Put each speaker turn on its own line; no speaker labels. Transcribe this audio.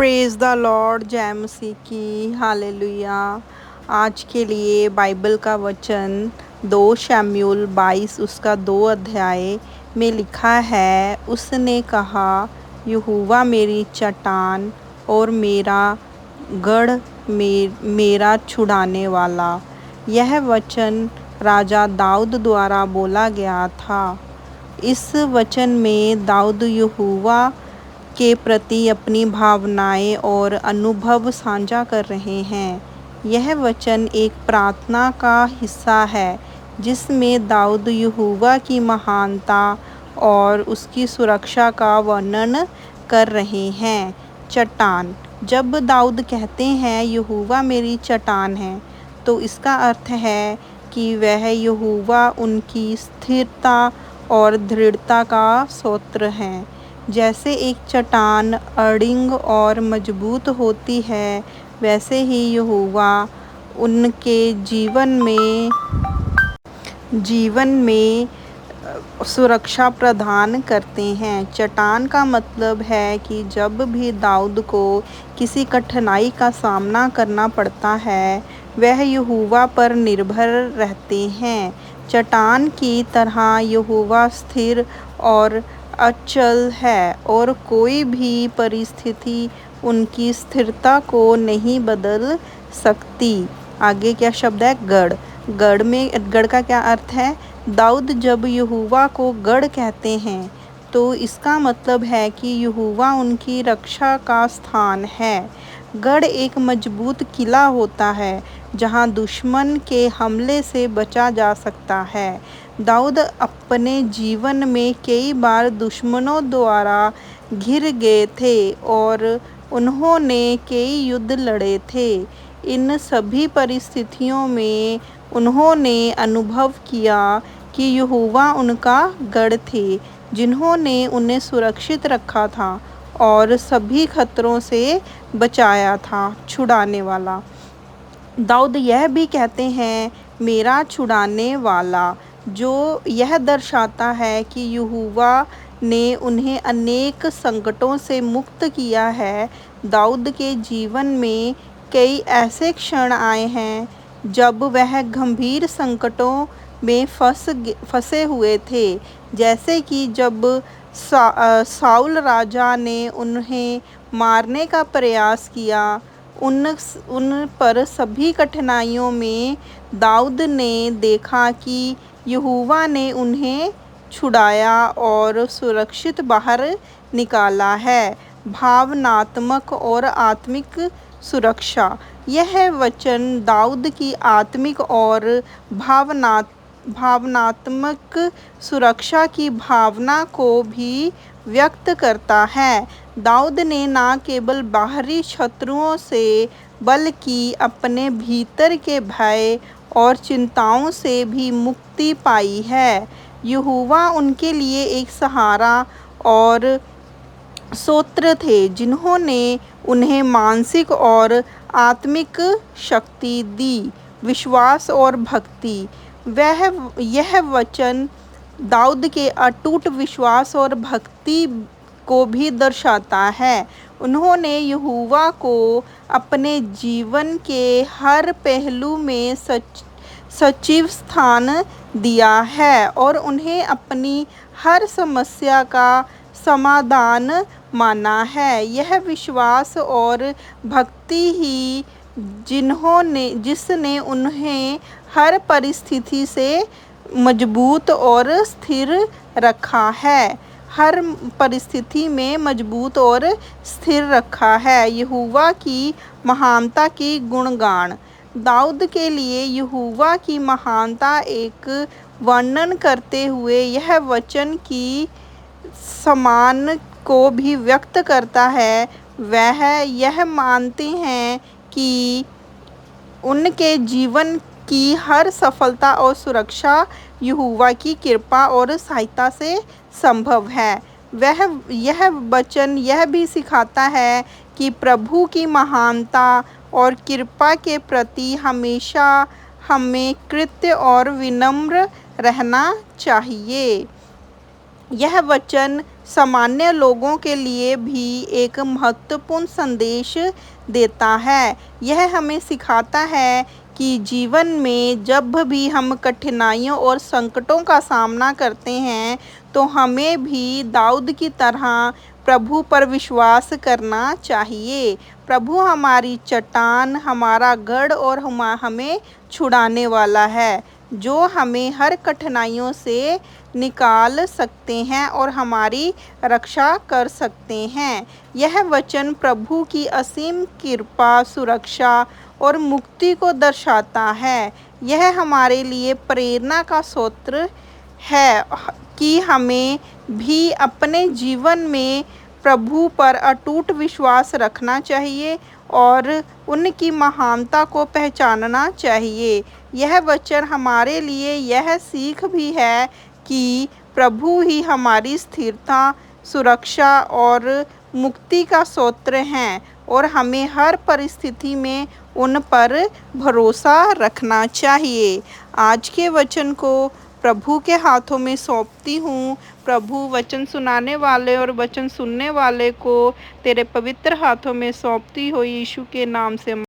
Praise the Lord, जय मसीह की, hallelujah. आज के लिए बाइबल का वचन 2 शमूएल 22 उसका 2 अध्याय में लिखा है। उसने कहा, यहोवा मेरी चट्टान और मेरा गढ़, मेरा छुड़ाने वाला। यह वचन राजा दाऊद द्वारा बोला गया था। इस वचन में दाऊद यहोवा के प्रति अपनी भावनाएं और अनुभव साझा कर रहे हैं। यह वचन एक प्रार्थना का हिस्सा है जिसमें दाऊद यहोवा की महानता और उसकी सुरक्षा का वर्णन कर रहे हैं। चट्टान। जब दाऊद कहते हैं यहोवा मेरी चट्टान है, तो इसका अर्थ है कि वह यहोवा उनकी स्थिरता और दृढ़ता का स्रोत है। जैसे एक चट्टान अड़िग और मजबूत होती है, वैसे ही यहोवा उनके जीवन में सुरक्षा प्रदान करते हैं। चट्टान का मतलब है कि जब भी दाऊद को किसी कठिनाई का सामना करना पड़ता है, वह यहोवा पर निर्भर रहते हैं। चट्टान की तरह यहोवा स्थिर और अचल है और कोई भी परिस्थिति उनकी स्थिरता को नहीं बदल सकती। आगे क्या शब्द है? गढ़। गढ़ का क्या अर्थ है? दाऊद जब यहोवा को गढ़ कहते हैं, तो इसका मतलब है कि यहोवा उनकी रक्षा का स्थान है। गढ़ एक मजबूत किला होता है जहां दुश्मन के हमले से बचा जा सकता है। दाऊद अपने जीवन में कई बार दुश्मनों द्वारा घिर गए थे और उन्होंने कई युद्ध लड़े थे। इन सभी परिस्थितियों में उन्होंने अनुभव किया कि यहोवा उनका गढ़ थे, जिन्होंने उन्हें सुरक्षित रखा था और सभी खतरों से बचाया था। छुड़ाने वाला। दाऊद यह भी कहते हैं, मेरा छुड़ाने वाला, जो यह दर्शाता है कि यहोवा ने उन्हें अनेक संकटों से मुक्त किया है। दाऊद के जीवन में कई ऐसे क्षण आए हैं जब वह गंभीर संकटों में फंसे हुए थे, जैसे कि जब साउल राजा ने उन्हें मारने का प्रयास किया। उन पर सभी कठिनाइयों में दाऊद ने देखा कि यहोवा ने उन्हें छुड़ाया और सुरक्षित बाहर निकाला है। भावनात्मक और आत्मिक सुरक्षा। यह वचन दाऊद की आत्मिक और भावनात्मक सुरक्षा की भावना को भी व्यक्त करता है। दाऊद ने न केवल बाहरी शत्रुओं से, बल्कि अपने भीतर के भय और चिंताओं से भी मुक्ति पाई है। यहोवा उनके लिए एक सहारा और स्रोत थे, जिन्होंने उन्हें मानसिक और आत्मिक शक्ति दी। विश्वास और भक्ति। यह वचन दाऊद के अटूट विश्वास और भक्ति को भी दर्शाता है। उन्होंने यहोवा को अपने जीवन के हर पहलू में सचिव स्थान दिया है और उन्हें अपनी हर समस्या का समाधान माना है। यह विश्वास और भक्ति ही जिसने उन्हें हर परिस्थिति से मजबूत और स्थिर रखा है। हर परिस्थिति में मजबूत और स्थिर रखा है। यहोवा की महानता की गुणगान। दाऊद के लिए यहोवा की महानता एक वर्णन करते हुए यह वचन की सम्मान को भी व्यक्त करता है। वह यह मानते हैं कि उनके जीवन की हर सफलता और सुरक्षा यहोवा की कृपा और सहायता से संभव है। यह वचन यह भी सिखाता है कि प्रभु की महानता और कृपा के प्रति हमेशा हमें कृतज्ञ और विनम्र रहना चाहिए। यह वचन सामान्य लोगों के लिए भी एक महत्वपूर्ण संदेश देता है। यह हमें सिखाता है कि जीवन में जब भी हम कठिनाइयों और संकटों का सामना करते हैं, तो हमें भी दाऊद की तरह प्रभु पर विश्वास करना चाहिए। प्रभु हमारी चट्टान, हमारा गढ़ और हमें छुड़ाने वाला है, जो हमें हर कठिनाइयों से निकाल सकते हैं और हमारी रक्षा कर सकते हैं। यह वचन प्रभु की असीम कृपा, सुरक्षा और मुक्ति को दर्शाता है। यह हमारे लिए प्रेरणा का स्रोत है कि हमें भी अपने जीवन में प्रभु पर अटूट विश्वास रखना चाहिए और उनकी महानता को पहचानना चाहिए। यह वचन हमारे लिए यह सीख भी है कि प्रभु ही हमारी स्थिरता, सुरक्षा और मुक्ति का स्रोत हैं और हमें हर परिस्थिति में उन पर भरोसा रखना चाहिए। आज के वचन को प्रभु के हाथों में सौंपती हूँ। प्रभु वचन सुनाने वाले और वचन सुनने वाले को तेरे पवित्र हाथों में सौंपती हो, यीशु के नाम से।